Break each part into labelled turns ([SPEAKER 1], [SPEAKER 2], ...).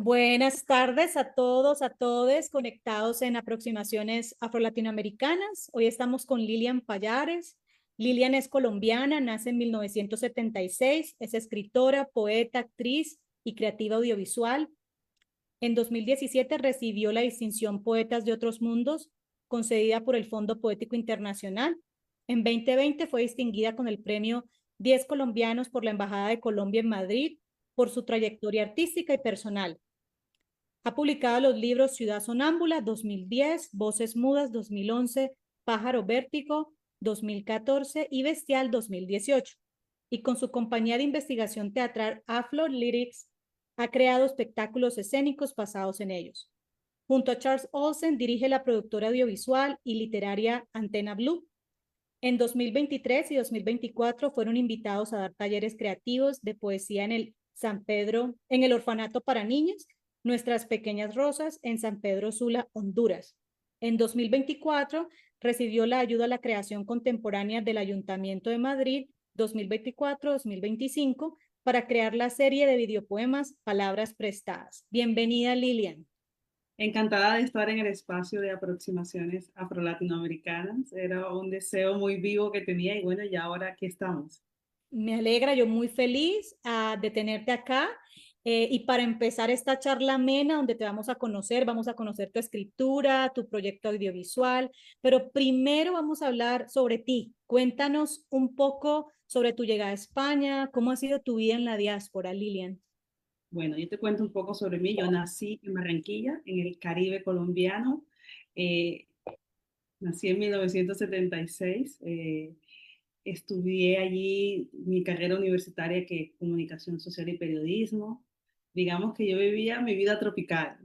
[SPEAKER 1] Buenas tardes a todos, a todes conectados en aproximaciones afro-latinoamericanas. Hoy estamos con Lilian Pallares. Lilian es colombiana, nace en 1976, es escritora, poeta, actriz y creativa audiovisual. En 2017 recibió la distinción Poetas de Otros Mundos, concedida por el Fondo Poético Internacional. En 2020 fue distinguida con el premio 10 colombianos por la Embajada de Colombia en Madrid por su trayectoria artística y personal. Ha publicado los libros Ciudad Sonámbula 2010, Voces Mudas 2011, Pájaro Vértigo 2014 y Bestial 2018. Y con su compañía de investigación teatral Aflo Lyrics ha creado espectáculos escénicos basados en ellos. Junto a Charles Olsen dirige la productora audiovisual y literaria Antena Blue. En 2023 y 2024 fueron invitados a dar talleres creativos de poesía en el San Pedro, en el Orfanato para Niños, Nuestras Pequeñas Rosas, en San Pedro Sula, Honduras. En 2024 recibió la ayuda a la creación contemporánea del Ayuntamiento de Madrid 2024-2025 para crear la serie de videopoemas Palabras Prestadas. Bienvenida, Lilian.
[SPEAKER 2] Encantada de estar en el espacio de aproximaciones afro-latinoamericanas. Era un deseo muy vivo que tenía y bueno, ya ahora aquí estamos.
[SPEAKER 1] Me alegra, yo muy feliz de tenerte acá. Y para empezar esta charla amena, donde te vamos a conocer tu escritura, tu proyecto audiovisual, pero primero vamos a hablar sobre ti. Cuéntanos un poco sobre tu llegada a España, cómo ha sido tu vida en la diáspora, Lilian.
[SPEAKER 2] Bueno, yo te cuento un poco sobre mí. Yo nací en Barranquilla, en el Caribe colombiano. Eh, Nací en 1976. Estudié allí mi carrera universitaria, que es Comunicación Social y Periodismo. Digamos que yo vivía mi vida tropical,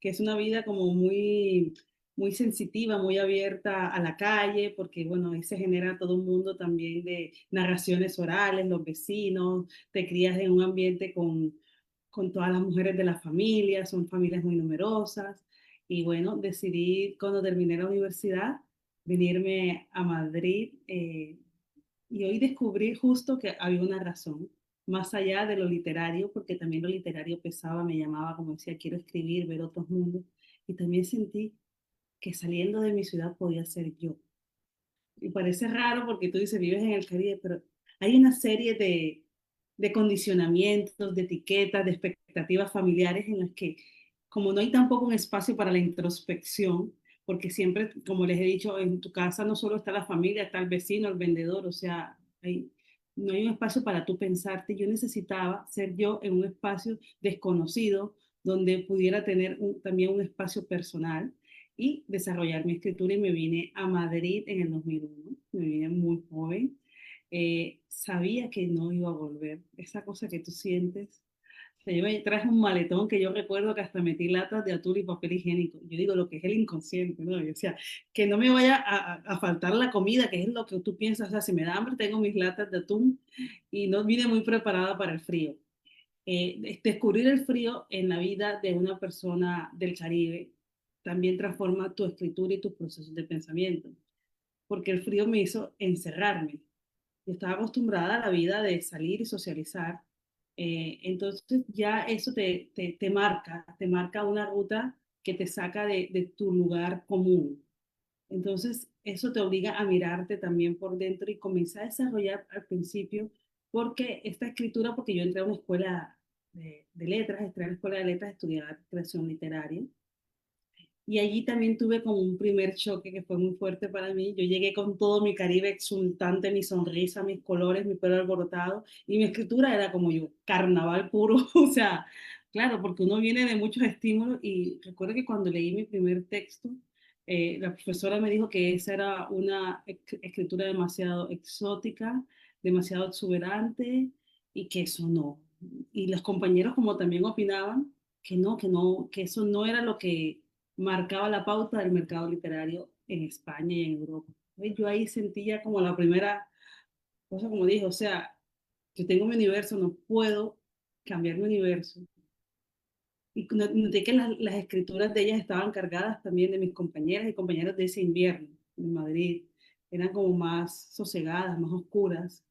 [SPEAKER 2] que es una vida como muy sensitiva, muy abierta a la calle, porque bueno, ahí se genera todo un mundo también de narraciones orales, los vecinos, te crías en un ambiente con todas las mujeres de la familia, son familias muy numerosas. Y bueno, decidí cuando terminé la universidad venirme a Madrid. Y hoy descubrí justo que había una razón, más allá de lo literario, porque también lo literario pesaba, me llamaba, como decía, quiero escribir, ver otros mundos. Y también sentí que saliendo de mi ciudad podía ser yo. Y parece raro porque tú dices, vives en el Caribe, pero hay una serie de condicionamientos, de etiquetas, de expectativas familiares en las que, como no hay tampoco un espacio para la introspección, porque siempre, como les he dicho, en tu casa no solo está la familia, está el vecino, el vendedor, o sea, no hay un espacio para tú pensarte. Yo necesitaba ser yo en un espacio desconocido donde pudiera tener también un espacio personal y desarrollar mi escritura, y me vine a Madrid en el 2001. Me vine muy joven. Sabía que no iba a volver, esa cosa que tú sientes. O sea, yo me traje un maletón que yo recuerdo que hasta metí latas de atún y papel higiénico. Yo digo lo que es el inconsciente, ¿no? O sea, que no me vaya a faltar la comida, que es lo que tú piensas. O sea, si me da hambre, tengo mis latas de atún, y no vine muy preparada para el frío. Descubrir el frío en la vida de una persona del Caribe también transforma tu escritura y tus procesos de pensamiento, porque el frío me hizo encerrarme. Yo estaba acostumbrada a la vida de salir y socializar, entonces ya eso te marca una ruta que te saca de tu lugar común. Entonces eso te obliga a mirarte también por dentro y comenzar a desarrollar al principio, porque esta escritura, porque yo entré a una escuela de letras, entré a la escuela de letras a estudiar creación literaria. Y allí también tuve como un primer choque que fue muy fuerte para mí. Yo llegué con todo mi Caribe exultante, mi sonrisa, mis colores, mi pelo alborotado, y mi escritura era como yo, carnaval puro. O sea, claro, porque uno viene de muchos estímulos, y recuerdo que cuando leí mi primer texto, la profesora me dijo que esa era una escritura demasiado exótica, demasiado exuberante, y que eso no. Y los compañeros como también opinaban que no, que eso no era lo que marcaba la pauta del mercado literario en España y en Europa. Yo ahí sentía como la primera cosa, como dije, o sea, yo tengo mi universo, no puedo cambiar mi universo. Y noté que las escrituras de ellas estaban cargadas también de mis compañeras y compañeros de ese invierno en Madrid. Eran como más sosegadas, más oscuras.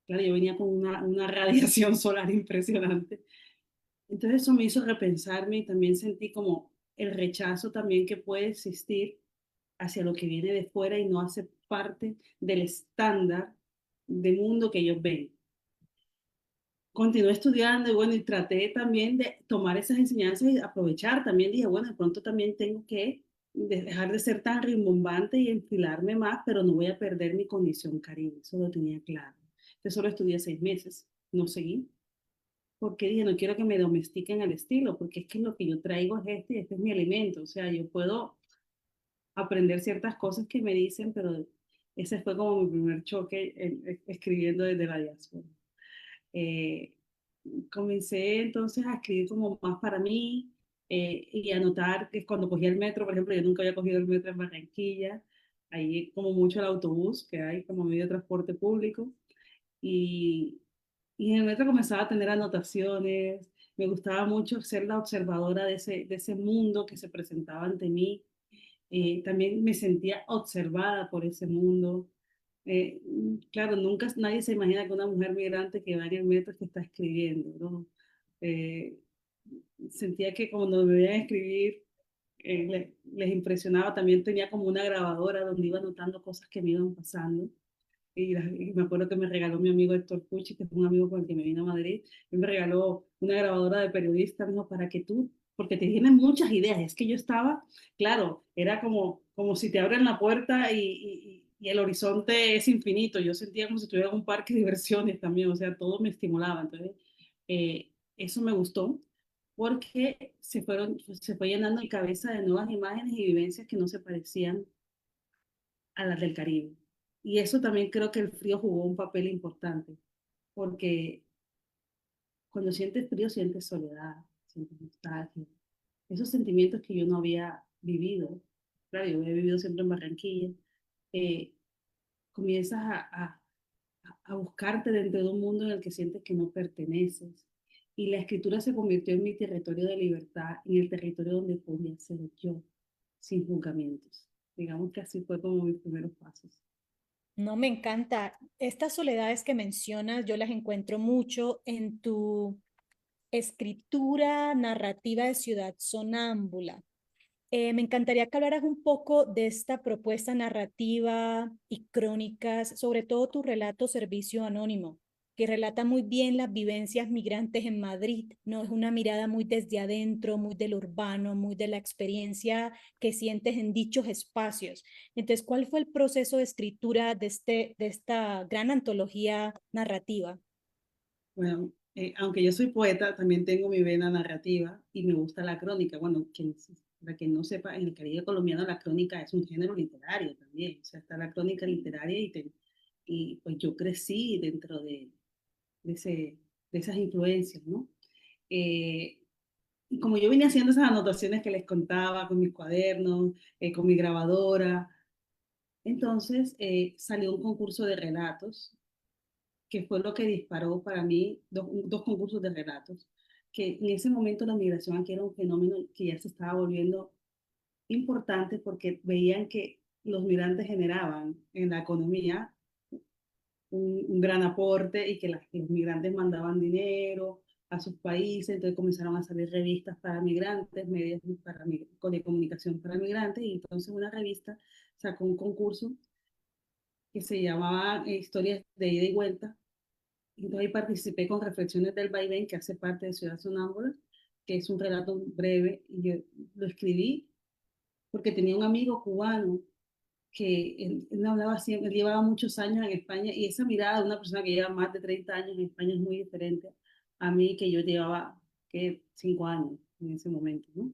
[SPEAKER 2] Claro, yo venía con una radiación solar impresionante. Entonces eso me hizo repensarme y también sentí como el rechazo también que puede existir hacia lo que viene de fuera y no hace parte del estándar de mundo que ellos ven. Continué estudiando y bueno, y traté también de tomar esas enseñanzas y aprovechar. También dije, bueno, de pronto también tengo que dejar de ser tan rimbombante y enfilarme más, pero no voy a perder mi condición caribe. Eso lo tenía claro. Yo solo estudié 6 meses, no seguí, porque dije, no quiero que me domestiquen el estilo, porque es que lo que yo traigo es este y este es mi alimento. O sea, yo puedo aprender ciertas cosas que me dicen, pero ese fue como mi primer choque escribiendo desde la diáspora. Eh, Comencé entonces a escribir como más para mí y a notar que cuando cogía el metro, por ejemplo, yo nunca había cogido el metro en Barranquilla, ahí como mucho el autobús que hay como medio de transporte público y, y en el metro comenzaba a tener anotaciones, me gustaba mucho ser la observadora de ese mundo que se presentaba ante mí, también me sentía observada por ese mundo. Claro, nunca nadie se imagina que una mujer migrante que va en el metro que está escribiendo, ¿no? Eh, Sentía que cuando me veían escribir les impresionaba. También tenía como una grabadora donde iba anotando cosas que me iban pasando. Y me acuerdo que me regaló mi amigo Héctor Pucci, que es un amigo con el que me vine a Madrid. Él me regaló una grabadora de periodista, me dijo, para que tú, porque te tienen muchas ideas. Es que yo estaba, claro, era como si te abren la puerta y el horizonte es infinito. Yo sentía como si estuviera en un parque de diversiones también, o sea, todo me estimulaba. Entonces, eso me gustó porque se fue llenando mi cabeza de nuevas imágenes y vivencias que no se parecían a las del Caribe. Y eso también creo que el frío jugó un papel importante, porque cuando sientes frío sientes soledad, sientes nostalgia, esos sentimientos que yo no había vivido. Claro, yo había vivido siempre en Barranquilla. eh, Comienzas a buscarte dentro de un mundo en el que sientes que no perteneces. Y la escritura se convirtió en mi territorio de libertad, en el territorio donde podía ser yo, sin juzgamientos. Digamos que así fue como mis primeros pasos.
[SPEAKER 1] No, me encanta. Estas soledades que mencionas, yo las encuentro mucho en tu escritura narrativa de Ciudad Sonámbula. Me encantaría que hablaras un poco de esta propuesta narrativa y crónicas, sobre todo tu relato Servicio Anónimo, que relata muy bien las vivencias migrantes en Madrid, ¿no? Es una mirada muy desde adentro, muy del urbano, muy de la experiencia que sientes en dichos espacios. Entonces, ¿cuál fue el proceso de escritura de esta gran antología narrativa?
[SPEAKER 2] Bueno, aunque yo soy poeta, también tengo mi vena narrativa y me gusta la crónica. Bueno, para quien no sepa, en el Caribe colombiano la crónica es un género literario también. O sea, está la crónica literaria y pues yo crecí dentro de, ese, de esas influencias, ¿no? Eh, y como yo venía haciendo esas anotaciones que les contaba con mis cuadernos, con mi grabadora, entonces salió un concurso de relatos que fue lo que disparó para mí dos concursos de relatos, que en ese momento la migración aquí era un fenómeno que ya se estaba volviendo importante porque veían que los migrantes generaban en la economía un gran aporte y que los migrantes mandaban dinero a sus países, entonces comenzaron a salir revistas para migrantes, medios de comunicación para migrantes, y entonces una revista sacó un concurso que se llamaba Historias de ida y vuelta. Entonces ahí participé con Reflexiones del Vaivén, que hace parte de Ciudad Sonámbula, que es un relato breve, y yo lo escribí porque tenía un amigo cubano que él no hablaba así, él llevaba muchos años en España, y esa mirada de una persona que lleva más de 30 años en España es muy diferente a mí, que yo llevaba, que 5 años en ese momento, ¿no?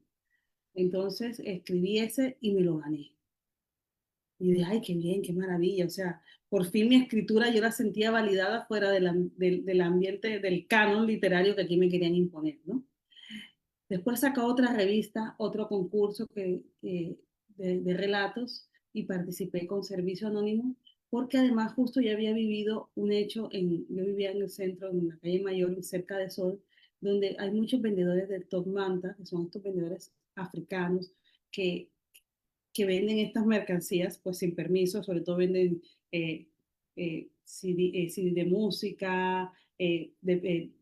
[SPEAKER 2] Entonces escribí ese y me lo gané. Y dije, ay, qué bien, qué maravilla. O sea, por fin mi escritura yo la sentía validada fuera del ambiente, del canon literario que aquí me querían imponer, ¿no? Después sacó otra revista, otro concurso de relatos y participé con Servicio Anónimo, porque además justo ya había vivido un hecho, yo vivía en el centro, en la calle Mayor, cerca de Sol, donde hay muchos vendedores de top manta, que son estos vendedores africanos que que venden estas mercancías pues sin permiso, sobre todo venden CD de música, DVDs,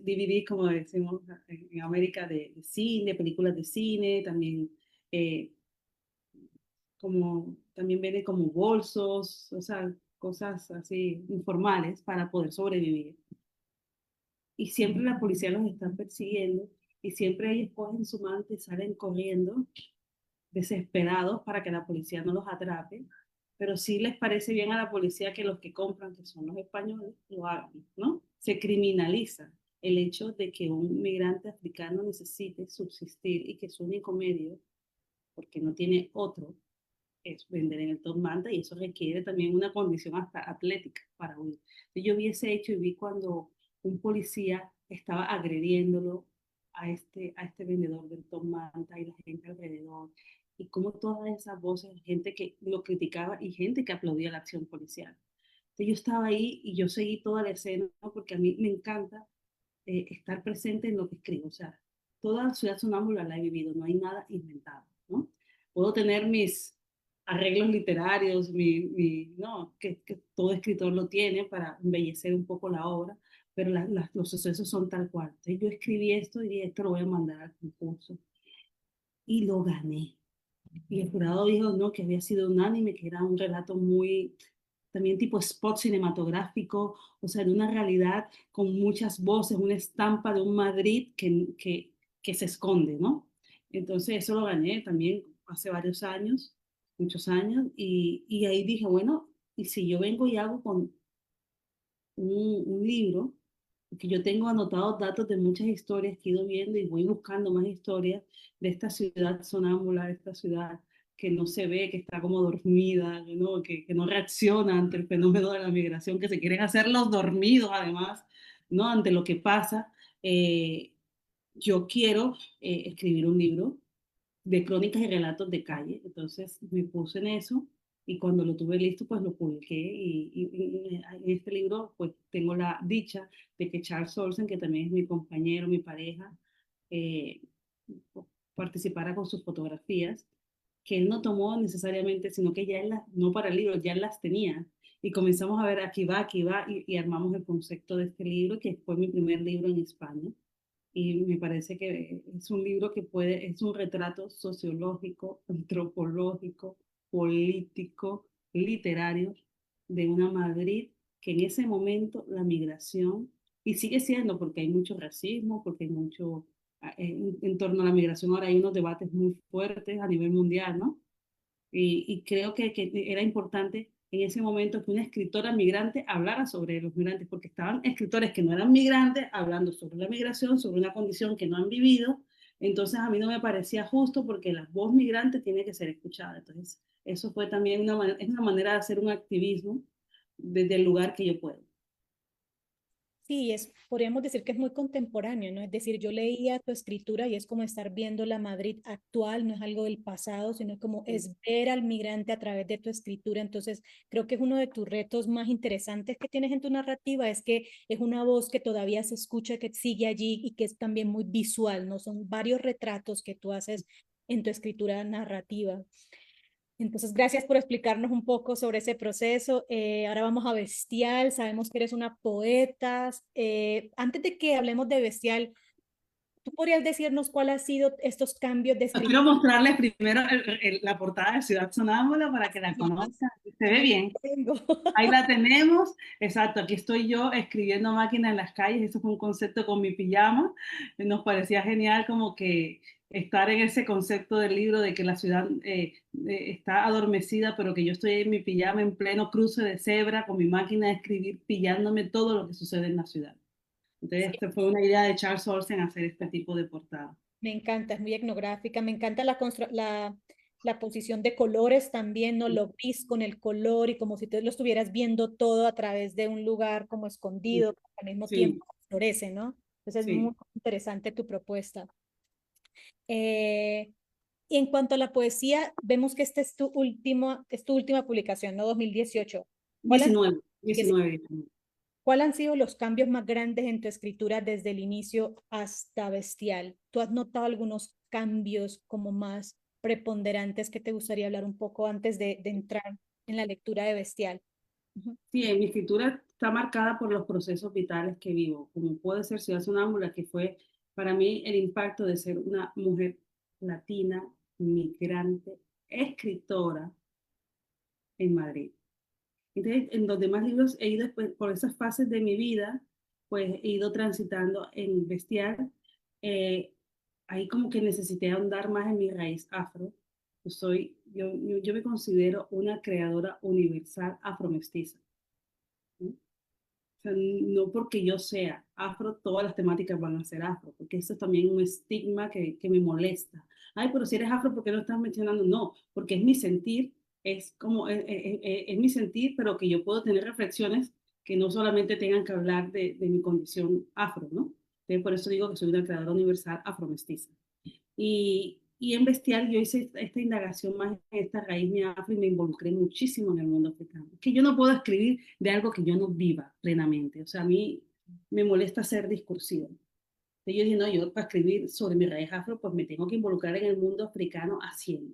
[SPEAKER 2] DVDs, como decimos en América, de cine, películas de cine, también eh, como también venden como bolsos, o sea, cosas así informales para poder sobrevivir. Y siempre la policía los está persiguiendo y siempre ellos cogen su manta y salen corriendo desesperados para que la policía no los atrape, pero sí les parece bien a la policía que los que compran, que son los españoles, lo hagan, ¿no? Se criminaliza el hecho de que un migrante africano necesite subsistir y que su único medio, porque no tiene otro, es vender en el top manta y eso requiere también una condición hasta atlética para huir. Yo vi ese hecho y vi cuando un policía estaba agrediéndolo a este vendedor del top manta y la gente alrededor y como todas esas voces, gente que lo criticaba y gente que aplaudía la acción policial. Entonces yo estaba ahí y yo seguí toda la escena, ¿no? Porque a mí me encanta estar presente en lo que escribo. O sea, toda Ciudad Sonámbula la he vivido, no hay nada inventado, ¿no? Puedo tener mis arreglos literarios, no, que todo escritor lo tiene para embellecer un poco la obra, pero los sucesos son tal cual. Entonces yo escribí esto y dije, esto lo voy a mandar al concurso. Y lo gané. Y el jurado dijo, no, que había sido unánime, que era un relato muy, también tipo spot cinematográfico, o sea, de una realidad con muchas voces, una estampa de un Madrid que se esconde, ¿no? Entonces eso lo gané también hace varios años, muchos años, y ahí dije, bueno, y si yo vengo y hago con un libro, que yo tengo anotados datos de muchas historias que he ido viendo y voy buscando más historias de esta ciudad sonámbula, de esta ciudad que no se ve, que está como dormida, ¿no? Que no reacciona ante el fenómeno de la migración, que se quieren hacer los dormidos además, ¿no? Ante lo que pasa. Eh, yo quiero escribir un libro de crónicas y relatos de calle. Entonces me puse en eso y cuando lo tuve listo, pues lo publiqué y en este libro pues tengo la dicha de que Charles Olsen, que también es mi compañero, mi pareja, eh, participara con sus fotografías, que él no tomó necesariamente, sino que ya él las, no para el libro, ya él las tenía. Y comenzamos a ver aquí va, y armamos el concepto de este libro, que fue mi primer libro en España y me parece que es un libro que puede, es un retrato sociológico, antropológico, político, literario de una Madrid que en ese momento la migración, y sigue siendo porque hay mucho racismo, porque hay mucho, en torno a la migración ahora hay unos debates muy fuertes a nivel mundial, ¿no? Y creo que era importante en ese momento que una escritora migrante hablara sobre los migrantes, porque estaban escritores que no eran migrantes hablando sobre la migración, sobre una condición que no han vivido. Entonces a mí no me parecía justo porque la voz migrante tiene que ser escuchada. Entonces eso fue también es una manera de hacer un activismo desde el lugar que yo puedo.
[SPEAKER 1] Sí, podríamos decir que es muy contemporáneo, ¿no? Es decir, yo leía tu escritura y es como estar viendo la Madrid actual, no es algo del pasado, sino como es ver al migrante a través de tu escritura. Entonces, creo que es uno de tus retos más interesantes que tienes en tu narrativa, es que es una voz que todavía se escucha, que sigue allí y que es también muy visual, ¿no? Son varios retratos que tú haces en tu escritura narrativa. Entonces, gracias por explicarnos un poco sobre ese proceso. Ahora vamos a Bestial. Sabemos que eres una poeta. Antes de que hablemos de Bestial, ¿tú podrías decirnos cuál ha sido estos cambios de
[SPEAKER 2] Quiero
[SPEAKER 1] escritura?
[SPEAKER 2] mostrarles primero la portada de Ciudad Sonámbula para que la conozcan. Se ve bien.
[SPEAKER 1] Tengo.
[SPEAKER 2] Ahí la tenemos, exacto, aquí estoy yo escribiendo máquina en las calles, eso fue un concepto con mi pijama, nos parecía genial como que estar en ese concepto del libro de que la ciudad está adormecida, pero que yo estoy en mi pijama en pleno cruce de cebra con mi máquina de escribir, pillándome todo lo que sucede en la ciudad. Entonces, esta fue una idea de Charles Olsen hacer este tipo de portada.
[SPEAKER 1] Me encanta, es muy etnográfica. Me encanta la posición de colores también, ¿no? Lo gris con el color y como si tú lo estuvieras viendo todo a través de un lugar como escondido, al mismo
[SPEAKER 2] Sí,
[SPEAKER 1] tiempo florece, ¿no? Entonces, es muy
[SPEAKER 2] sí.
[SPEAKER 1] interesante tu propuesta. Eh, Y en cuanto a la poesía, vemos que esta es tu última publicación, ¿no? 2018. ¿Cuál han,
[SPEAKER 2] 19, 19.
[SPEAKER 1] ¿Cuál han sido los cambios más grandes en tu escritura desde el inicio hasta Bestial? ¿Tú has notado algunos cambios como más preponderantes que te gustaría hablar un poco antes de entrar en la lectura de Bestial? Ujú.
[SPEAKER 2] Sí, en mi escritura está marcada por los procesos vitales que vivo, como puede ser Ciudad Sonámbula, que fue para mí el impacto de ser una mujer latina, migrante, escritora en Madrid. Entonces, en los demás libros he ido por esas fases de mi vida, pues he ido transitando en Bestial. Eh, Ahí como que necesité ahondar más en mi raíz afro. Yo me considero una creadora universal afromestiza, ¿no? O sea, no porque yo sea afro, todas las temáticas van a ser afro, porque eso es también un estigma que me molesta. Ay, pero si eres afro, ¿por qué no estás mencionando? No, porque es mi sentir, es como, es mi sentir, pero que yo puedo tener reflexiones que no solamente tengan que hablar de mi condición afro, ¿no? Entonces, por eso digo que soy una creadora universal afromestiza. Y en Bestial yo hice esta indagación más en esta raíz mi afro y me involucré muchísimo en el mundo africano. Que yo no puedo escribir de algo que yo no viva plenamente. O sea, a mí me molesta ser discursiva. Entonces yo dije, no, yo para escribir sobre mi raíz afro, pues me tengo que involucrar en el mundo africano haciendo.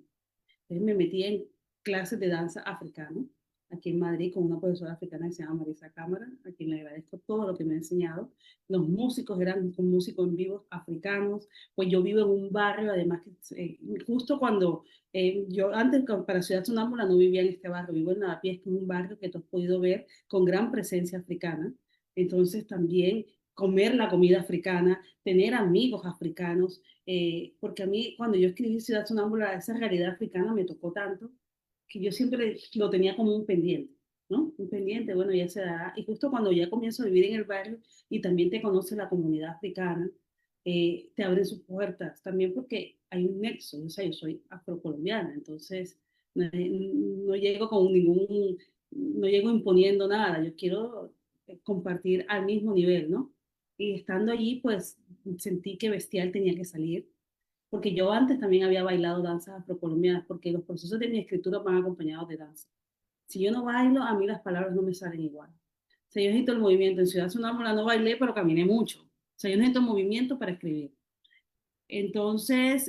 [SPEAKER 2] Entonces me metí en clases de danza africana aquí en Madrid con una profesora africana que se llama Marisa Cámara, a quien le agradezco todo lo que me ha enseñado. Los músicos eran músicos en vivo africanos, pues yo vivo en un barrio, además que justo cuando yo antes para Ciudad Sonámbula no vivía en este barrio, vivo en Lavapiés, que es un barrio que tú has podido ver con gran presencia africana. Entonces también comer la comida africana, tener amigos africanos, porque a mí cuando yo escribí Ciudad Sonámbula, esa realidad africana me tocó tanto que yo siempre lo tenía como un pendiente, ¿no? Un pendiente, bueno, ya se dará. Y justo cuando ya comienzo a vivir en el barrio y también te conoce la comunidad africana, te abren sus puertas, también porque hay un nexo, o sea, yo soy afrocolombiana, entonces no llego con ningún, no llego imponiendo nada, yo quiero compartir al mismo nivel, ¿no? Y estando allí, pues sentí que Bestial tenía que salir, porque yo antes también había bailado danzas afrocolombianas, porque los procesos de mi escritura van acompañados de danza. Si yo no bailo, a mí las palabras no me salen igual. O sea, yo necesito el movimiento. En Ciudad Sonámbula no bailé, pero caminé mucho. O sea, yo necesito movimiento para escribir. Entonces,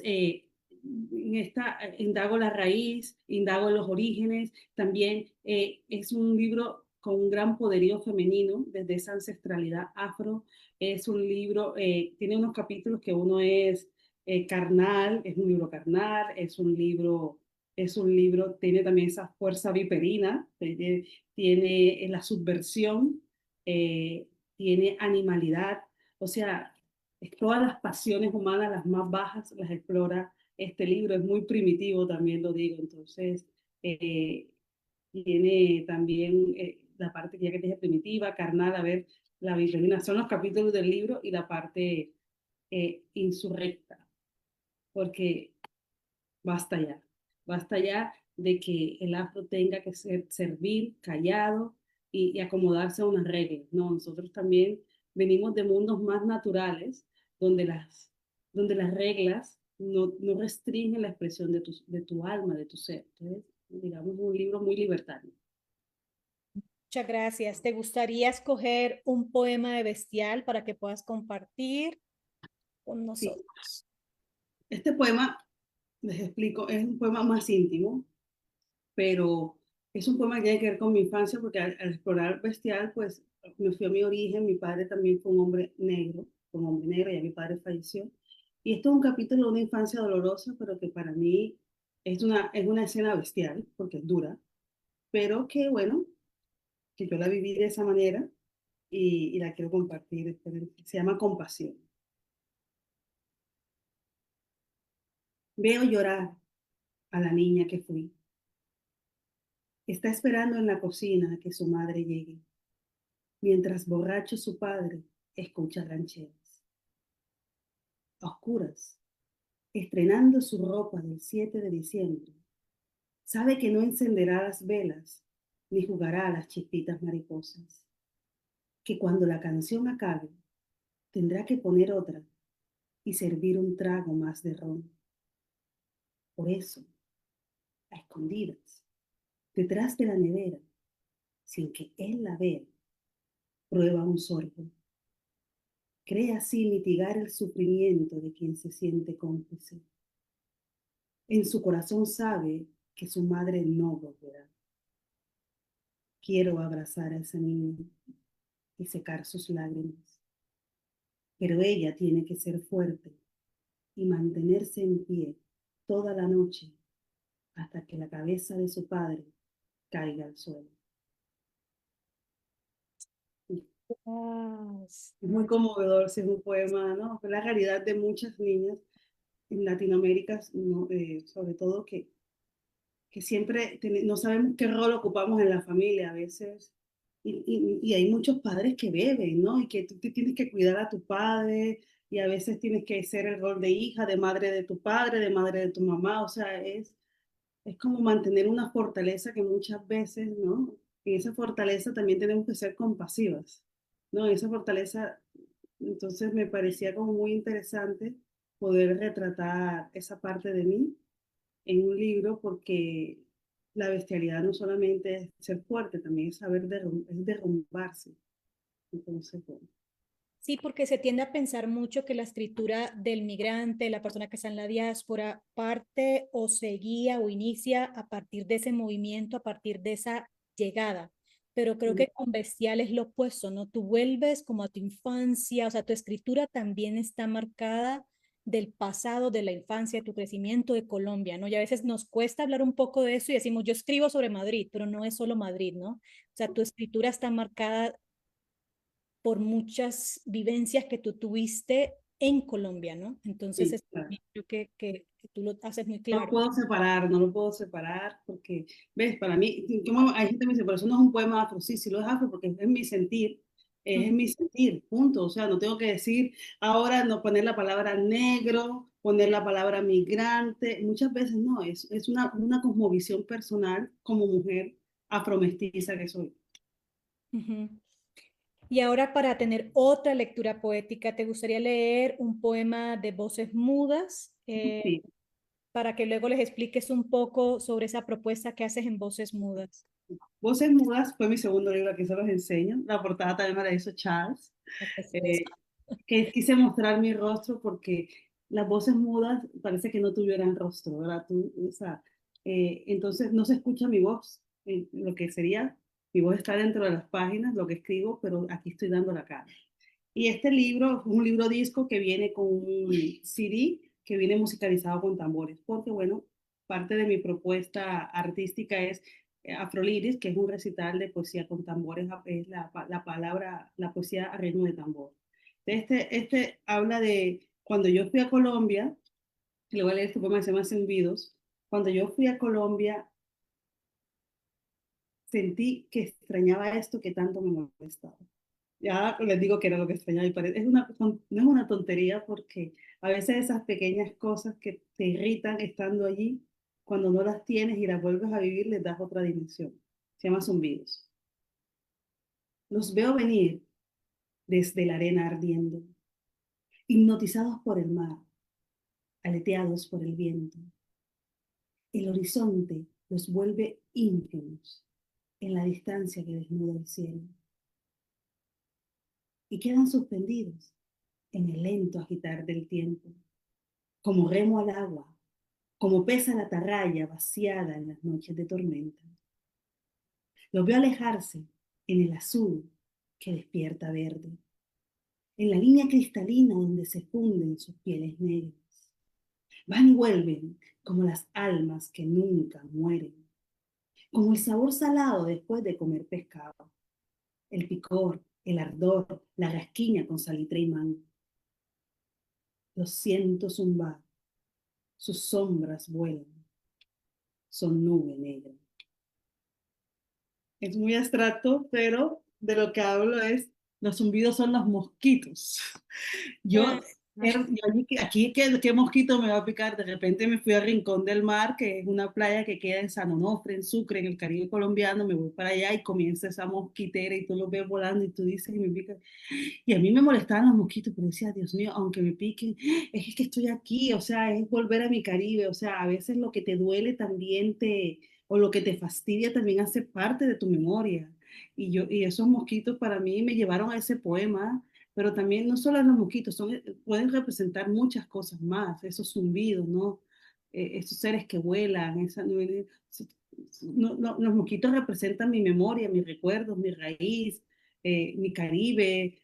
[SPEAKER 2] indago la raíz, indago los orígenes. También es un libro con un gran poderío femenino desde esa ancestralidad afro. Es un libro, tiene unos capítulos que uno es carnal, es un libro carnal, tiene también esa fuerza viperina, tiene la subversión, tiene animalidad, o sea, todas las pasiones humanas, las más bajas, las explora este libro. Es muy primitivo, también lo digo. Entonces, eh, tiene también la parte que ya que te dije primitiva, carnal, a ver, la viperina. Son los capítulos del libro y la parte insurrecta, porque basta ya. Basta ya de que el afro tenga que servir callado y acomodarse a unas reglas. No, nosotros también venimos de mundos más naturales donde las reglas no restringen la expresión de tu alma, de tu ser. Entonces, digamos, un libro muy libertario.
[SPEAKER 1] Muchas gracias. ¿Te gustaría escoger un poema de Bestial para que puedas compartir con
[SPEAKER 2] Sí,
[SPEAKER 1] nosotros?
[SPEAKER 2] este poema, les explico, es un poema más íntimo, pero es un poema que tiene que ver con mi infancia, porque al explorar Bestial, pues me fui a mi origen. Mi padre también fue un hombre negro, ya mi padre falleció. Y esto es un capítulo de una infancia dolorosa, pero que para mí es una escena bestial, porque es dura, pero que bueno, que yo la viví de esa manera y la quiero compartir. Se llama Compasión. Veo llorar a la niña que fui. Está esperando en la cocina a que su madre llegue, mientras borracho su padre escucha rancheras. A oscuras, estrenando su ropa del 7 de diciembre, sabe que no encenderá las velas ni jugará a las chispitas mariposas, que cuando la canción acabe tendrá que poner otra y servir un trago más de ron. Por eso, a escondidas, detrás de la nevera, sin que él la vea, prueba un sorbo. Cree así mitigar el sufrimiento de quien se siente cómplice. En su corazón sabe que su madre no volverá. Quiero abrazar a esa niña, y secar sus lágrimas. Pero ella tiene que ser fuerte y mantenerse en pie toda la noche hasta que la cabeza de su padre caiga al suelo.
[SPEAKER 1] Wow.
[SPEAKER 2] Es muy conmovedor, si es un poema, ¿no? La realidad de muchas niñas en Latinoamérica, ¿no? Sobre todo que siempre no sabemos qué rol ocupamos en la familia a veces. Y hay muchos padres que beben, ¿no? Y que tú tienes que cuidar a tu padre y a veces tienes que ser el rol de hija, de madre de tu padre, de madre de tu mamá. O sea, es como mantener una fortaleza que muchas veces, ¿no? En esa fortaleza también tenemos que ser compasivas, ¿no? Esa fortaleza, entonces me parecía como muy interesante poder retratar esa parte de mí en un libro porque la bestialidad no solamente es ser fuerte, también es saber es derrumbarse. Entonces, bueno.
[SPEAKER 1] Sí, porque se tiende a pensar mucho que la escritura del migrante, la persona que está en la diáspora, parte o se guía o inicia a partir de ese movimiento, a partir de esa llegada. Pero creo que con Bestial es lo opuesto, ¿no? Tú vuelves como a tu infancia, o sea, tu escritura también está marcada del pasado, de la infancia, de tu crecimiento de Colombia, ¿no? Y a veces nos cuesta hablar un poco de eso y decimos, yo escribo sobre Madrid, pero no es solo Madrid, ¿no? O sea, tu escritura está marcada por muchas vivencias que tú tuviste en Colombia, ¿no? Entonces,
[SPEAKER 2] Sí,
[SPEAKER 1] es,
[SPEAKER 2] claro.
[SPEAKER 1] creo que tú lo haces muy
[SPEAKER 2] No lo
[SPEAKER 1] claro.
[SPEAKER 2] puedo separar, no lo puedo separar porque, ves, para mí, como hay gente que me dice, pero eso no es un poema afro, sí, sí lo es afro porque es
[SPEAKER 1] Mm.
[SPEAKER 2] en mi sentir, punto, o sea, no tengo que decir ahora no poner la palabra negro, poner la palabra migrante, muchas veces no, es una cosmovisión personal como mujer afromestiza que soy.
[SPEAKER 1] Ujú. Y ahora para tener otra lectura poética, ¿te gustaría leer un poema de Voces Mudas
[SPEAKER 2] Sí.
[SPEAKER 1] para que luego les expliques un poco sobre esa propuesta que haces en Voces Mudas?
[SPEAKER 2] Voces Mudas fue mi segundo libro, aquí se los enseño, la portada también me la hizo Charles.
[SPEAKER 1] Es preciosa.
[SPEAKER 2] Eh, que quise mostrar mi rostro porque las voces mudas parece que no tuvieran rostro, ¿verdad? O sea, entonces no se escucha mi voz, lo que sería, mi voz está dentro de las páginas, lo que escribo, pero aquí estoy dando la cara. Y este libro es un libro disco que viene con un CD que viene musicalizado con tambores, porque bueno, parte de mi propuesta artística es Afroliris, que es un recital de poesía con tambores, es la palabra, la poesía a ritmo de tambor. Este habla de cuando yo fui a Colombia, le voy a leer este poema que se llama Envidos. Cuando yo fui a Colombia, sentí que extrañaba esto que tanto me molestaba. Ya les digo que era lo que extrañaba y no es una tontería porque a veces esas pequeñas cosas que te irritan estando allí, cuando no las tienes y las vuelves a vivir, les das otra dimensión. Se llama zumbidos. Los veo venir desde la arena ardiendo, hipnotizados por el mar, aleteados por el viento. El horizonte los vuelve ínfimos en la distancia que desnuda el cielo y quedan suspendidos en el lento agitar del tiempo, como remo al agua, como pesa la atarraya vaciada en las noches de tormenta. Los veo alejarse en el azul que despierta verde, en la línea cristalina donde se funden sus pieles negras. Van y vuelven como las almas que nunca mueren, como el sabor salado después de comer pescado, el picor, el ardor, la rasquiña con salitre y mango. Los siento zumbar, sus sombras vuelan, son nube negra. Es muy abstracto, pero de lo que hablo es, los zumbidos son los mosquitos.
[SPEAKER 1] Ah,
[SPEAKER 2] Yo, aquí, ¿qué mosquito me va a picar? De repente me fui a Rincón del Mar, que es una playa que queda en San Onofre, en Sucre, en el Caribe colombiano. Me voy para allá y comienza esa mosquitera y tú los ves volando y tú dices y me pican. Y a mí me molestaban los mosquitos, pero decía, Dios mío, aunque me piquen, es que estoy aquí, o sea, es volver a mi Caribe, o sea, a veces lo que te duele también o lo que te fastidia también hace parte de tu memoria. Y esos mosquitos para mí me llevaron a ese poema, pero también no solo los mosquitos, pueden representar muchas cosas más, esos zumbidos, ¿no? Esos seres que vuelan, los mosquitos representan mi memoria, mis recuerdos, mi raíz, mi Caribe,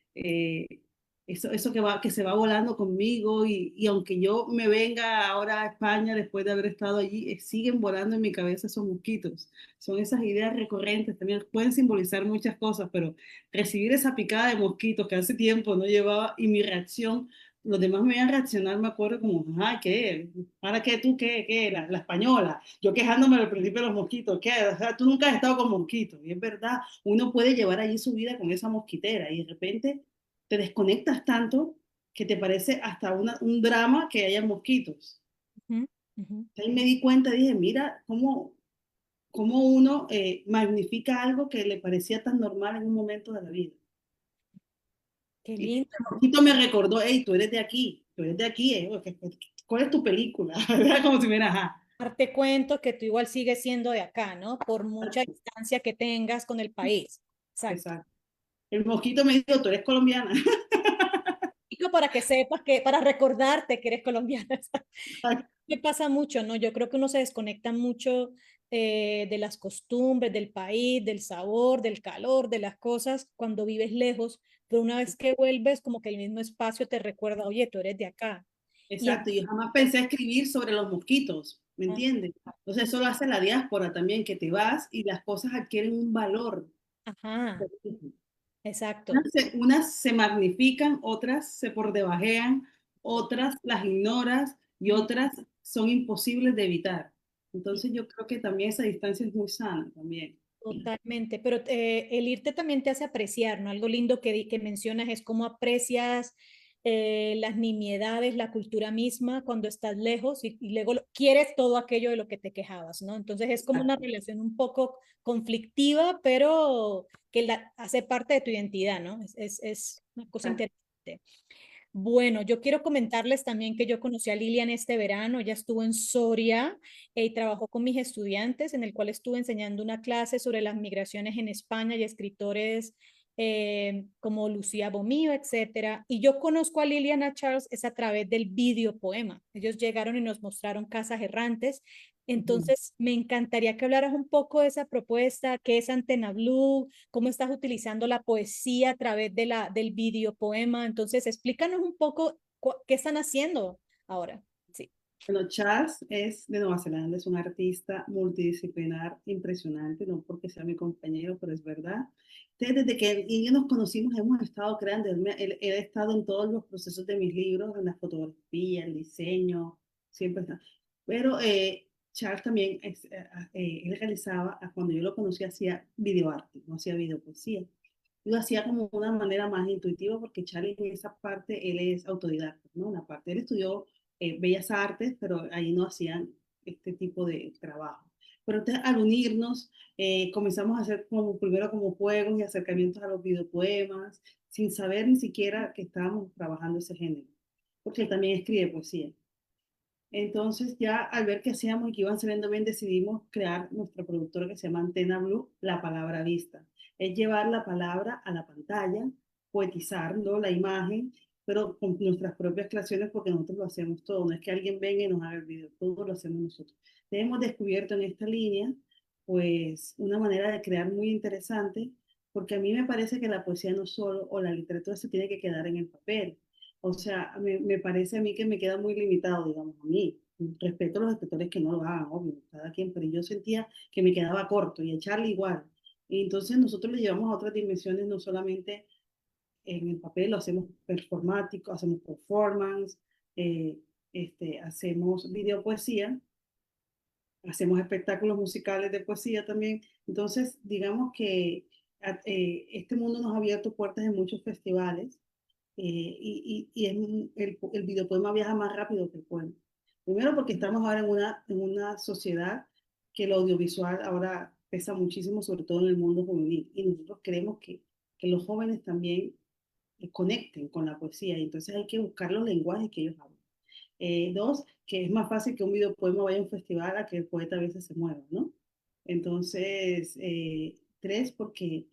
[SPEAKER 2] eso que se va volando conmigo y aunque yo me venga ahora a España después de haber estado allí, siguen volando en mi cabeza esos mosquitos. Son esas ideas recurrentes, también pueden simbolizar muchas cosas, pero recibir esa picada de mosquitos que hace tiempo no llevaba y mi reacción, los demás me veían reaccionar, me acuerdo como, ah, ¿qué? ¿Para qué tú qué? ¿Qué? La española. Yo quejándome al principio de los mosquitos, ¿qué? O sea, tú nunca has estado con mosquitos. Y es verdad, uno puede llevar allí su vida con esa mosquitera y de repente te desconectas tanto que te parece hasta un drama que haya mosquitos.
[SPEAKER 1] Ujú, ujú.
[SPEAKER 2] Ahí me di cuenta, dije, mira cómo uno magnifica algo que le parecía tan normal en un momento de la vida.
[SPEAKER 1] Qué
[SPEAKER 2] Y
[SPEAKER 1] lindo.
[SPEAKER 2] un poquito me recordó, hey, tú eres de aquí, ¿cuál es tu película? Como si me dijera, ajá.
[SPEAKER 1] Darte cuenta que tú igual sigues siendo de acá, ¿no? Por mucha distancia que tengas con el país. Exacto.
[SPEAKER 2] Exacto. El mosquito me dijo, tú eres colombiana.
[SPEAKER 1] Y para que sepas que, para recordarte que eres colombiana. Me pasa mucho, ¿no? Yo creo que uno se desconecta mucho de las costumbres, del país, del sabor, del calor, de las cosas cuando vives lejos, pero una vez que vuelves, como que el mismo espacio te recuerda, oye, tú eres de acá. Y
[SPEAKER 2] Exacto, yo jamás pensé escribir sobre los mosquitos, ¿me entiendes? O sea, eso lo hace la diáspora también, que te vas y las cosas adquieren un valor.
[SPEAKER 1] ajá, exacto.
[SPEAKER 2] Unas se magnifican, otras se por debajean, otras las ignoras y
[SPEAKER 1] Mm,
[SPEAKER 2] otras son imposibles de evitar. Entonces yo creo que también esa distancia es muy sana también.
[SPEAKER 1] totalmente, pero el irte también te hace apreciar, ¿no? Algo lindo que mencionas es cómo aprecias las nimiedades, la cultura misma cuando estás lejos y luego quieres todo aquello de lo que te quejabas, ¿no? Entonces es como una relación un poco conflictiva, pero que hace parte de tu identidad, ¿no? Es una cosa interesante. Bueno, yo quiero comentarles también que yo conocí a Lilian este verano, ella estuvo en Soria y trabajó con mis estudiantes, en el cual estuve enseñando una clase sobre las migraciones en España y escritores como Lucía Bomío, etcétera. Y yo conozco a Liliana Charles es a través del videopoema. Ellos llegaron y nos mostraron casas errantes.
[SPEAKER 2] Ujú.
[SPEAKER 1] Entonces, me encantaría que hablaras un poco de esa propuesta, qué es Antena Blue, cómo estás utilizando la poesía a través de del videopoema. Entonces, explícanos un poco qué están haciendo ahora. Sí.
[SPEAKER 2] Bueno, Charles es de Nueva Zelanda, es un artista multidisciplinar impresionante, no porque sea mi compañero, pero es verdad. Entonces, desde que él y yo nos conocimos, hemos estado creando, él ha estado en todos los procesos de mis libros, en la fotografía, el diseño, siempre está. Pero Charles también, él realizaba, cuando yo lo conocí, hacía videoarte, no hacía videopoesía. Lo hacía como una manera más intuitiva porque Charlie en esa parte, él es autodidacta, ¿no? En la parte, él estudió bellas artes, pero ahí no hacían este tipo de trabajo. Pero entonces, al unirnos, comenzamos a hacer primero como juegos y acercamientos a los videopoemas, sin saber ni siquiera que estábamos trabajando ese género, porque él también escribe poesía. Entonces, ya al ver que hacíamos y que iban saliendo bien, decidimos crear nuestra productora que se llama Antena Blue, La Palabra Vista. Es llevar la palabra a la pantalla, poetizando la imagen, pero con nuestras propias creaciones, porque nosotros lo hacemos todo. No es que alguien venga y nos haga el video, todo lo hacemos nosotros. Hemos descubierto en esta línea, pues, una manera de crear muy interesante, porque a mí me parece que la poesía no solo, o la literatura se tiene que quedar en el papel. O sea, me parece a mí que me queda muy limitado, digamos, a mí. Respeto a los escritores que no lo hagan, obvio, cada quien, pero yo sentía que me quedaba corto y a Charlie igual. Y entonces nosotros le llevamos a otras dimensiones, no solamente en el papel, lo hacemos performático, hacemos performance, eh, hacemos videopoesía, hacemos espectáculos musicales de poesía también. Entonces, digamos que este mundo nos ha abierto puertas en muchos festivales y el videopoema viaja más rápido que el poema. Primero porque estamos ahora en una sociedad que el audiovisual ahora pesa muchísimo, sobre todo en el mundo juvenil, y nosotros queremos que los jóvenes también conecten con la poesía, y entonces hay que buscar los lenguajes que ellos hablan. Dos, que es más fácil que un videopoema vaya a un festival a que el poeta a veces se mueva, ¿no? Entonces, tres, porque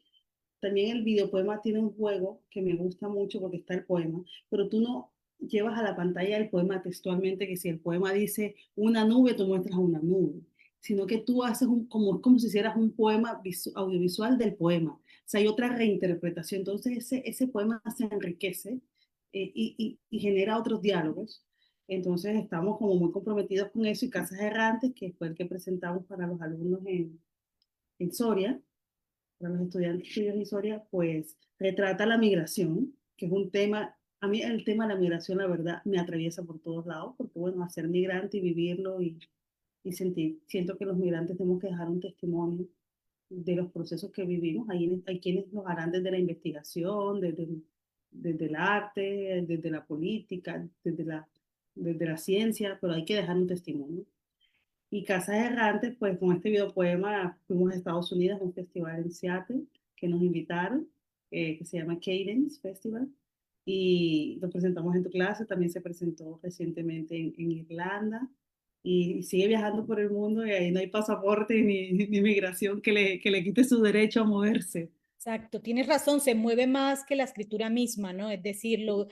[SPEAKER 2] también el videopoema tiene un juego que me gusta mucho porque está el poema, pero tú no llevas a la pantalla el poema textualmente, que si el poema dice una nube, tú muestras una nube. sino que tú haces como si hicieras un poema audiovisual del poema. O sea, hay otra reinterpretación. Entonces, ese poema se enriquece y genera otros diálogos. Entonces, estamos como muy comprometidos con eso y Casas Errantes, que fue el que presentamos para los alumnos en Soria, para los estudiantes que estudian en Soria, pues retrata la migración, que es un tema, a mí el tema de la migración, la verdad, me atraviesa por todos lados, porque bueno, ser migrante y vivirlo y siento que los migrantes tenemos que dejar un testimonio de los procesos que vivimos. Hay quienes lo harán desde la investigación, desde el arte, desde la política, desde la ciencia, pero hay que dejar un testimonio. Y Casas Errantes, pues con este videopoema fuimos a Estados Unidos a un festival en Seattle que nos invitaron, que se llama Cadence Festival, y lo presentamos en tu clase, también se presentó recientemente en Irlanda, y sigue viajando por el mundo y ahí no hay pasaporte ni migración que le quite su derecho a moverse.
[SPEAKER 1] Exacto, tienes razón, se mueve más que la escritura misma, ¿no? Es decir, lo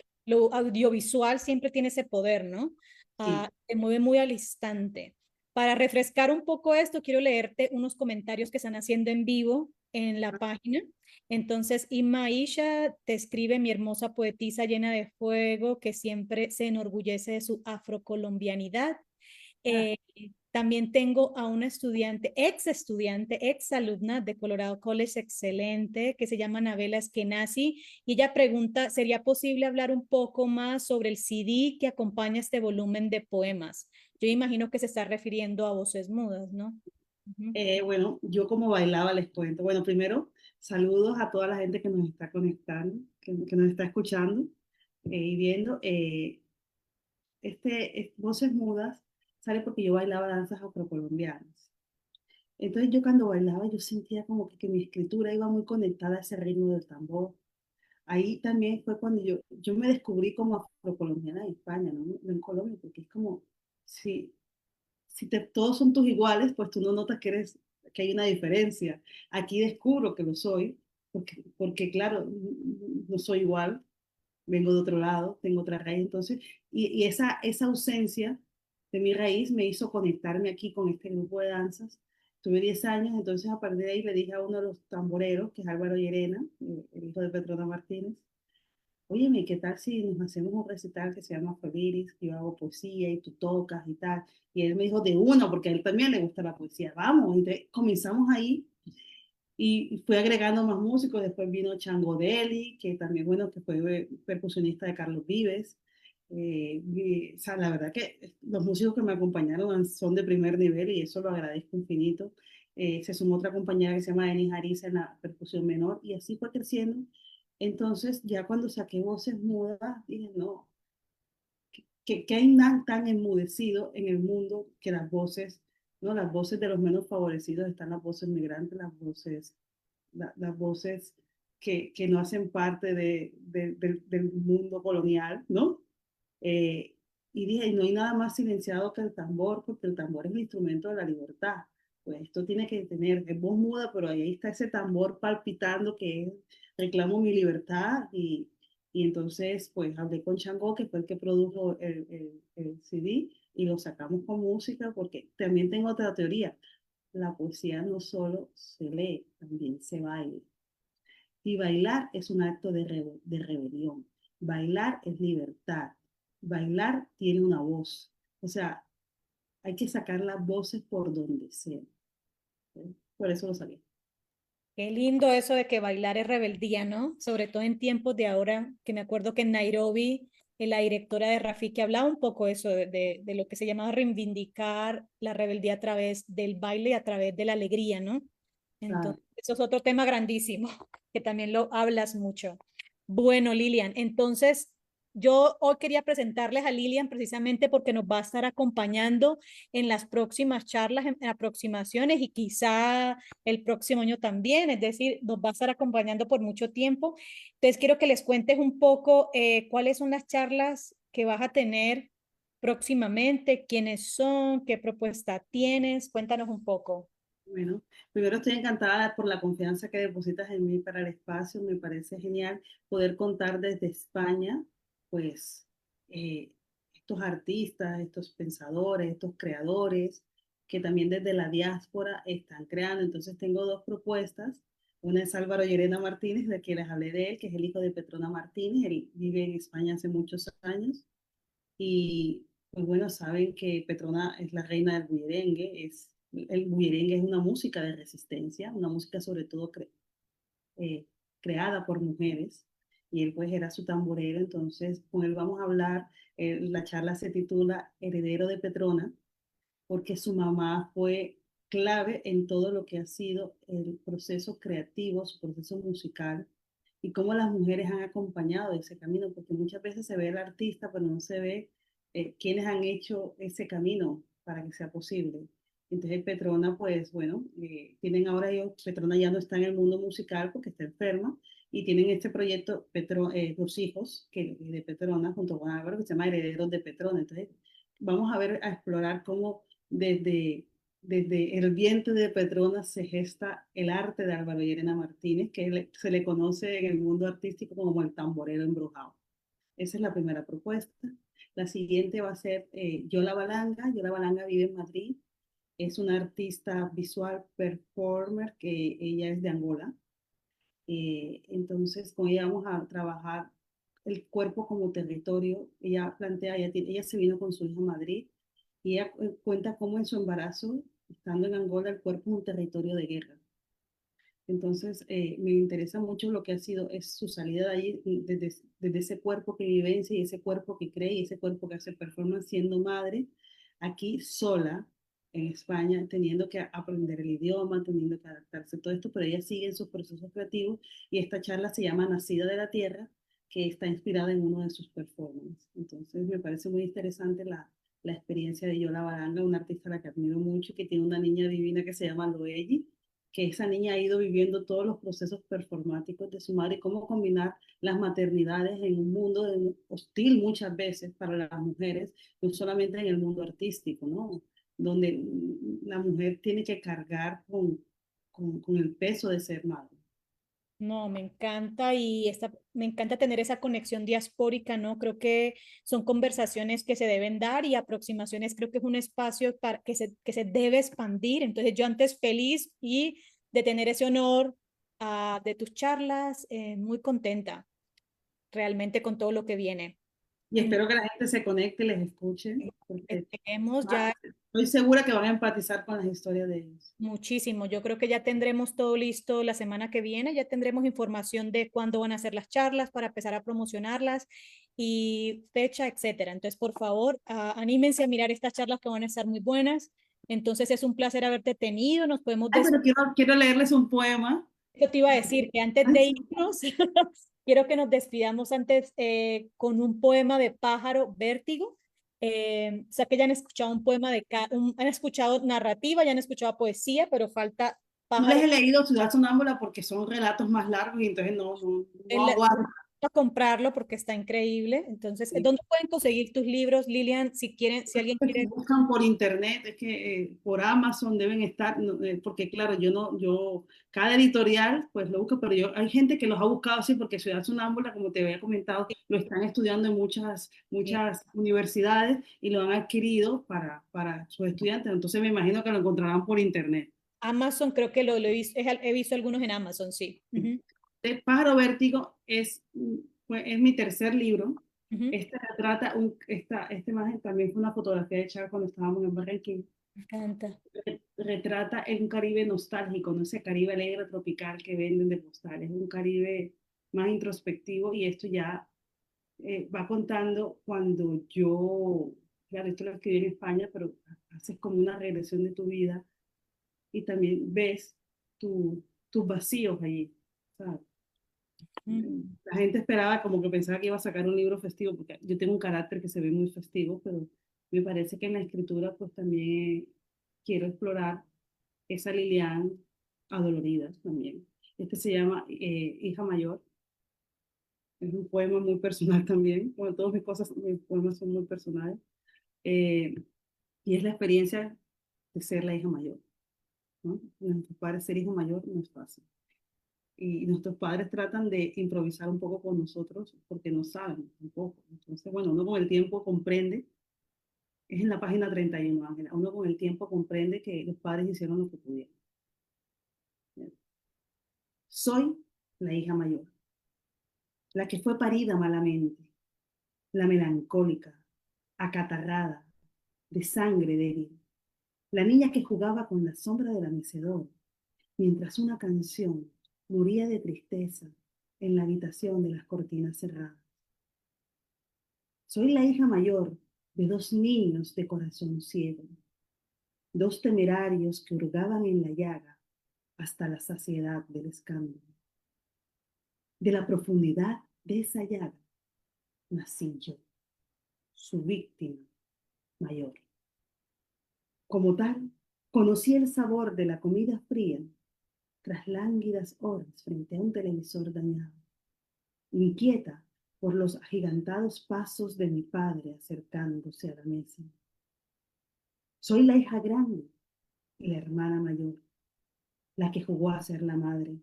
[SPEAKER 1] audiovisual siempre tiene ese poder, ¿no?
[SPEAKER 2] Sí,
[SPEAKER 1] Se mueve muy al instante. Para refrescar un poco esto, quiero leerte unos comentarios que están haciendo en vivo en la página. Entonces, Inma Isha te escribe: mi hermosa poetisa llena de fuego que siempre se enorgullece de su afrocolombianidad.
[SPEAKER 2] ah,
[SPEAKER 1] Eh, También tengo a una estudiante, ex alumna de Colorado College, excelente, que se llama Anabela Eskenazi, y ella pregunta: ¿sería posible hablar un poco más sobre el CD que acompaña este volumen de poemas? Yo imagino que se está refiriendo a Voces Mudas, ¿no? Ujú.
[SPEAKER 2] bueno, yo como bailaba les cuento. Bueno, primero, saludos a toda la gente que nos está conectando, que nos está escuchando y viendo. Voces Mudas sale porque yo bailaba danzas afrocolombianas. Entonces yo cuando bailaba yo sentía como que mi escritura iba muy conectada a ese ritmo del tambor. Ahí también fue cuando yo me descubrí como afrocolombiana en España, no en Colombia, porque es como, si, todos son tus iguales, pues tú no notas que hay una diferencia. Aquí descubro que lo soy, porque claro, no soy igual, vengo de otro lado, tengo otra raíz, entonces, y esa ausencia de mi raíz me hizo conectarme aquí con este grupo de danzas. Tuve 10 años, entonces a partir de ahí le dije a uno de los tamboreros, que es Álvaro Llerena, el hijo de Petrona Martínez: óyeme, ¿qué tal si nos hacemos un recital que se llama Feliris, que yo hago poesía y tú tocas y tal? Y él me dijo de uno, porque a él también le gusta la poesía, vamos, entonces comenzamos ahí y fui agregando más músicos. Después vino Chango Deli, que también, bueno, que fue percusionista de Carlos Vives. O sea, la verdad que los músicos que me acompañaron son de primer nivel y eso lo agradezco infinito. Se sumó otra compañera que se llama Denis Ariza en la percusión menor y así fue creciendo. Entonces, ya cuando saqué Voces Mudas, dije, no, que hay tan enmudecido en el mundo que las voces, ¿no? Las voces de los menos favorecidos, están las voces migrantes, las voces que no hacen parte del mundo colonial, ¿no? Eh, y dije, no hay nada más silenciado que el tambor, porque el tambor es el instrumento de la libertad. Pues esto tiene que tener, es voz muda, pero ahí está ese tambor palpitando que es, reclamo mi libertad. Y entonces, pues hablé con Chango, que fue el que produjo el CD, y lo sacamos con música, porque también tengo otra teoría. La poesía no solo se lee, también se baila. Y bailar es un acto de rebelión. Bailar es libertad. Bailar tiene una voz. O sea, hay que sacar las voces por donde sea. ¿Sí? Por eso lo sabía.
[SPEAKER 1] Qué lindo eso de que bailar es rebeldía, ¿no? Sobre todo en tiempos de ahora, que me acuerdo que en Nairobi, la directora de Rafiki hablaba un poco eso de lo que se llamaba reivindicar la rebeldía a través del baile y a través de la alegría, ¿no?
[SPEAKER 2] Claro.
[SPEAKER 1] Entonces, eso es otro tema grandísimo, que también lo hablas mucho. Bueno, Lilian, entonces yo hoy quería presentarles a Lilian precisamente porque nos va a estar acompañando en las próximas charlas, en aproximaciones y quizá el próximo año también, es decir, nos va a estar acompañando por mucho tiempo. Entonces, quiero que les cuentes un poco cuáles son las charlas que vas a tener próximamente, quiénes son, qué propuesta tienes, cuéntanos un poco.
[SPEAKER 2] Bueno, primero estoy encantada por la confianza que depositas en mí para el espacio. Me parece genial poder contar desde España, pues, estos artistas, estos pensadores, estos creadores. que también desde la diáspora están creando. Entonces tengo dos propuestas. Una es Álvaro Llerena Martínez, de quien les hablé de él, que es el hijo de Petrona Martínez. Él vive en España hace muchos años. Y pues bueno, saben que Petrona es la reina del bullerengue. El bullerengue es una música de resistencia, una música sobre todo eh, creada por mujeres. Y él pues era su tamborero. Entonces con él vamos a hablar. La charla se titula Heredero de Petrona, porque su mamá fue clave en todo lo que ha sido el proceso creativo, su proceso musical, y cómo las mujeres han acompañado ese camino, porque muchas veces se ve el artista, pero no se ve quiénes han hecho ese camino para que sea posible. Entonces Petrona, pues bueno, tienen ahora ellos, Petrona ya no está en el mundo musical porque está enferma, y tienen este proyecto, Los Hijos de Petrona, junto con Álvaro, que se llama Herederos de Petrona. Entonces vamos a ver, a explorar cómo desde, desde el vientre de Petrona se gesta el arte de Álvaro Llerena Martínez, que se le conoce en el mundo artístico como el tamborero embrujado. Esa es la primera propuesta. La siguiente va a ser Yola Balanga. Yola Balanga vive en Madrid. Es una artista visual performer que ella es de Angola. Entonces, con ella vamos a trabajar el cuerpo como territorio. Ella plantea, ella se vino con su hija a Madrid y ella cuenta cómo en su embarazo, estando en Angola, el cuerpo es un territorio de guerra. Entonces, me interesa mucho lo que ha sido es su salida de allí, desde ese cuerpo que vivencia y ese cuerpo que cree y ese cuerpo que hace performance siendo madre, aquí sola en España, teniendo que aprender el idioma, teniendo que adaptarse a todo esto, pero ella sigue en sus procesos creativos y esta charla se llama Nacida de la Tierra, que está inspirada en uno de sus performances. Entonces, me parece muy interesante la experiencia de Yola Baranga, una artista a la que admiro mucho, que tiene una niña divina que se llama Loeli, que esa niña ha ido viviendo todos los procesos performáticos de su madre y cómo combinar las maternidades en un mundo hostil muchas veces para las mujeres, no solamente en el mundo artístico, ¿no? Donde la mujer tiene que cargar con el peso de ser madre.
[SPEAKER 1] No, me encanta y me encanta tener esa conexión diaspórica, ¿no? Creo que son conversaciones que se deben dar y aproximaciones, creo que es un espacio para que se debe expandir. Entonces yo antes feliz y de tener ese honor de tus charlas, muy contenta realmente con todo lo que viene.
[SPEAKER 2] Y espero que la gente se conecte y les escuche, porque
[SPEAKER 1] Esperemos ya
[SPEAKER 2] estoy segura que van a empatizar con las historias de ellos.
[SPEAKER 1] muchísimo. Yo creo que ya tendremos todo listo la semana que viene, ya tendremos información de cuándo van a ser las charlas para empezar a promocionarlas y fecha, etcétera. Entonces, por favor, anímense a mirar estas charlas que van a estar muy buenas. Entonces, es un placer haberte tenido. Nos podemos
[SPEAKER 2] Ay,
[SPEAKER 1] despedir.
[SPEAKER 2] pero quiero leerles un poema.
[SPEAKER 1] Yo te iba a decir que antes de irnos, quiero que nos despidamos antes con un poema de Pájaro Vértigo. O sea que ya han escuchado un poema han escuchado narrativa, ya han escuchado poesía, pero falta
[SPEAKER 2] No les
[SPEAKER 1] Pájaro.
[SPEAKER 2] he leído Ciudad Sonámbula porque son relatos más largos y entonces no
[SPEAKER 1] El,
[SPEAKER 2] aguanto.
[SPEAKER 1] a comprarlo porque está increíble. Entonces, ¿dónde pueden conseguir tus libros, Lilian? Si quieren, si alguien
[SPEAKER 2] Que
[SPEAKER 1] quiere.
[SPEAKER 2] buscan por internet, es que por Amazon deben estar, porque claro, cada editorial pues lo busca, pero hay gente que los ha buscado así porque Ciudad Sonámbula, como te había comentado, lo están estudiando en muchas universidades y lo han adquirido para sus estudiantes, entonces me imagino que lo encontrarán por internet.
[SPEAKER 1] Amazon, creo que lo he visto, he visto algunos en Amazon, sí. Ujú,
[SPEAKER 2] El Pájaro Vértigo es mi tercer libro.
[SPEAKER 1] ujú.
[SPEAKER 2] Este retrata, este imagen también fue una fotografía hecha cuando estábamos en Barranquilla.
[SPEAKER 1] Me encanta.
[SPEAKER 2] Retrata un Caribe nostálgico, no ese Caribe alegre tropical que venden de postales, un Caribe más introspectivo y esto ya va contando cuando yo, claro, esto lo escribí en España, pero haces como una regresión de tu vida y también ves tus vacíos allí, ¿sabes?
[SPEAKER 1] Mm.
[SPEAKER 2] La gente esperaba como que pensaba que iba a sacar un libro festivo, porque yo tengo un carácter que se ve muy festivo, pero me parece que en la escritura pues también quiero explorar esa Lilian adolorida también. Este se llama Hija Mayor, es un poema muy personal también, bueno, todas mis poemas son muy personales, eh, y es la experiencia de ser la hija mayor, ¿no? Nuestros padres ser hijo mayor no es fácil. Y nuestros padres tratan de improvisar un poco con nosotros porque no saben un poco. Entonces, bueno, uno con el tiempo comprende Es en la página 31, Ángela. Uno con el tiempo comprende que los padres hicieron lo que pudieron. Soy la hija mayor, la que fue parida malamente, la melancólica, acatarrada, de sangre débil, la niña que jugaba con la sombra de la mecedora, mientras una canción moría de tristeza en la habitación de las cortinas cerradas. Soy la hija mayor de dos niños de corazón ciego, dos temerarios que hurgaban en la llaga hasta la saciedad del escándalo. De la profundidad de esa llaga nací yo, su víctima mayor. Como tal, conocí el sabor de la comida fría tras lánguidas horas frente a un televisor dañado, inquieta por los agigantados pasos de mi padre acercándose a la mesa. Soy la hija grande y la hermana mayor, la que jugó a ser la madre,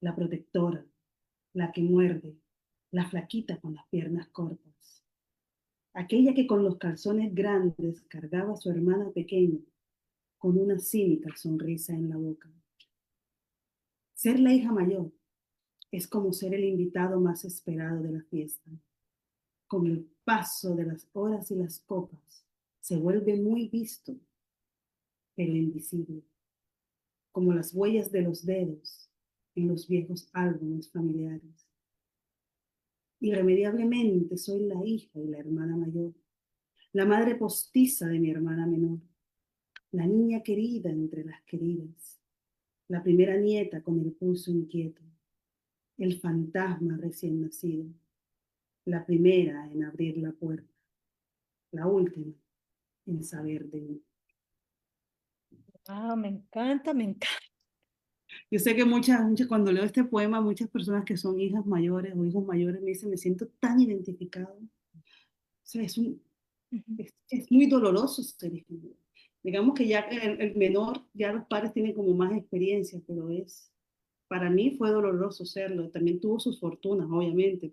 [SPEAKER 2] la protectora, la que muerde, la flaquita con las piernas cortas, aquella que con los calzones grandes cargaba a su hermana pequeña con una cínica sonrisa en la boca. Ser la hija mayor es como ser el invitado más esperado de la fiesta. Con el paso de las horas y las copas, se vuelve muy visto, pero invisible, como las huellas de los dedos en los viejos álbumes familiares. Irremediablemente soy la hija y la hermana mayor, la madre postiza de mi hermana menor, la niña querida entre las queridas, la primera nieta con el pulso inquieto, el fantasma recién nacido, la primera en abrir la puerta, la última en saber de mí.
[SPEAKER 1] Ah, me encanta, me encanta.
[SPEAKER 2] Yo sé que cuando leo este poema, muchas personas que son hijas mayores o hijos mayores me dicen, me siento tan identificado. O sea, es muy doloroso ser hijo mayor. Digamos que ya el menor, ya los padres tienen como más experiencia, pero para mí fue doloroso serlo. También tuvo sus fortunas, obviamente,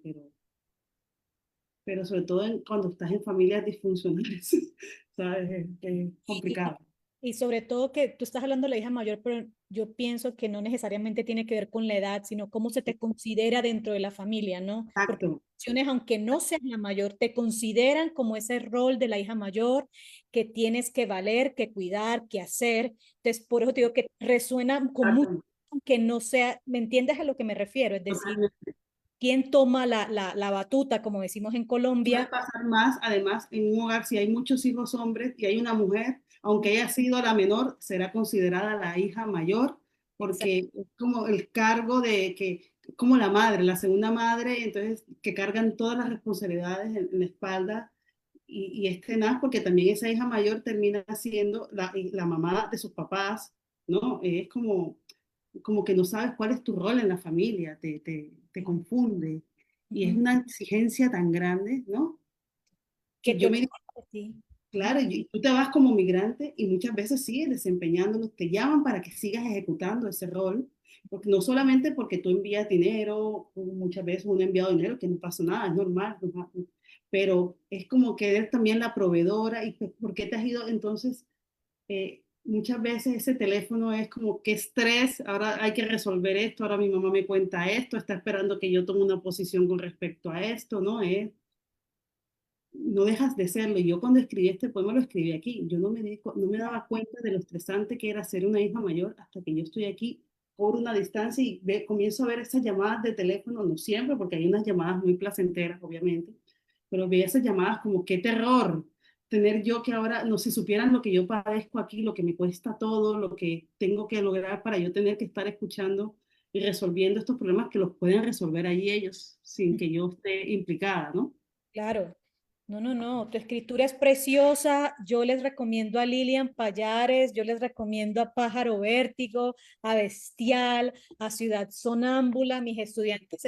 [SPEAKER 2] pero sobre todo cuando estás en familias disfuncionales, ¿sabes? Es complicado.
[SPEAKER 1] Y sobre todo que tú estás hablando de la hija mayor, pero yo pienso que no necesariamente tiene que ver con la edad, sino cómo se te considera dentro de la familia, ¿no? Porque
[SPEAKER 2] Exacto,
[SPEAKER 1] aunque no seas la mayor, te consideran como ese rol de la hija mayor que tienes que valer, que cuidar, que hacer. Entonces, por eso te digo que resuena con mucho,
[SPEAKER 2] exacto.
[SPEAKER 1] aunque no sea, ¿me entiendes a lo que me refiero? Es decir,
[SPEAKER 2] Totalmente.
[SPEAKER 1] quién toma la batuta, como decimos en
[SPEAKER 2] Suele
[SPEAKER 1] Colombia.
[SPEAKER 2] pasar más, además, en un hogar, si hay muchos hijos hombres y hay una mujer, aunque haya sido la menor, será considerada la hija mayor, porque es como el cargo de que, como la madre, la segunda madre, entonces que cargan todas las responsabilidades en la espalda y es tenaz porque también esa hija mayor termina siendo la mamá de sus papás, ¿no? Es como que no sabes cuál es tu rol en la familia, te confunde. Y es
[SPEAKER 1] Ujú.
[SPEAKER 2] una exigencia tan grande, ¿no?
[SPEAKER 1] Que
[SPEAKER 2] Que
[SPEAKER 1] tú
[SPEAKER 2] yo
[SPEAKER 1] eres
[SPEAKER 2] me digo,
[SPEAKER 1] sí.
[SPEAKER 2] claro, y tú te vas como migrante y muchas veces sigues desempeñándolo, te llaman para que sigas ejecutando ese rol, porque no solamente porque tú envías dinero, muchas veces uno ha enviado dinero, que no pasa nada, es normal, pero es como que eres también la proveedora y pues, ¿por qué te has ido entonces? Muchas veces ese teléfono es como qué estrés, ahora hay que resolver esto, ahora mi mamá me cuenta esto, está esperando que yo tome una posición con respecto a esto, ¿no? No dejas de serlo. Y yo cuando escribí este poema lo escribí aquí. Yo no me daba cuenta de lo estresante que era ser una hija mayor hasta que yo estoy aquí por una distancia y comienzo a ver esas llamadas de teléfono, no siempre, porque hay unas llamadas muy placenteras, obviamente, pero veía esas llamadas como qué terror tener yo que ahora, no se supieran lo que yo padezco aquí, lo que me cuesta todo, lo que tengo que lograr para yo tener que estar escuchando y resolviendo estos problemas que los pueden resolver ahí ellos sin que yo esté implicada, ¿no?
[SPEAKER 1] Claro. No, no, no. Tu escritura es preciosa. Yo les recomiendo a Lilian Payares, yo les recomiendo a Pájaro Vértigo, a Bestial, a Ciudad Sonámbula. Mis estudiantes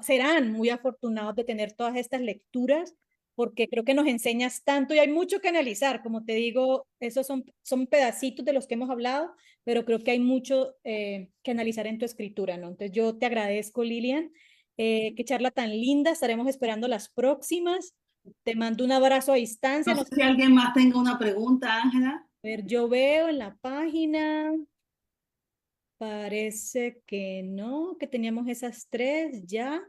[SPEAKER 1] serán muy afortunados de tener todas estas lecturas porque creo que nos enseñas tanto y hay mucho que analizar. Como te digo, esos son pedacitos de los que hemos hablado, pero creo que hay mucho que analizar en tu escritura, ¿no? Entonces yo te agradezco, Lilian. Qué charla tan linda. Estaremos esperando las próximas. Te mando un abrazo a distancia.
[SPEAKER 2] No sé si alguien más tenga una pregunta, Ángela.
[SPEAKER 1] A ver, yo veo en la página, parece que no, que teníamos esas tres ya,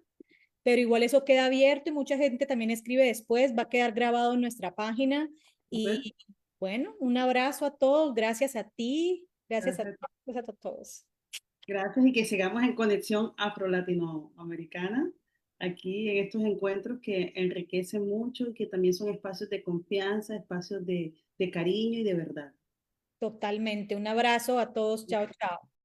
[SPEAKER 1] pero igual eso queda abierto y mucha gente también escribe después, va a quedar grabado en nuestra página.
[SPEAKER 2] Súper.
[SPEAKER 1] Y bueno, un abrazo a todos,
[SPEAKER 2] Gracias.
[SPEAKER 1] gracias a todos.
[SPEAKER 2] Gracias y que sigamos en conexión afro-latinoamericana aquí en estos encuentros que enriquecen mucho y que también son espacios de confianza, espacios de cariño y de verdad.
[SPEAKER 1] Totalmente, un abrazo a todos, chao, chao.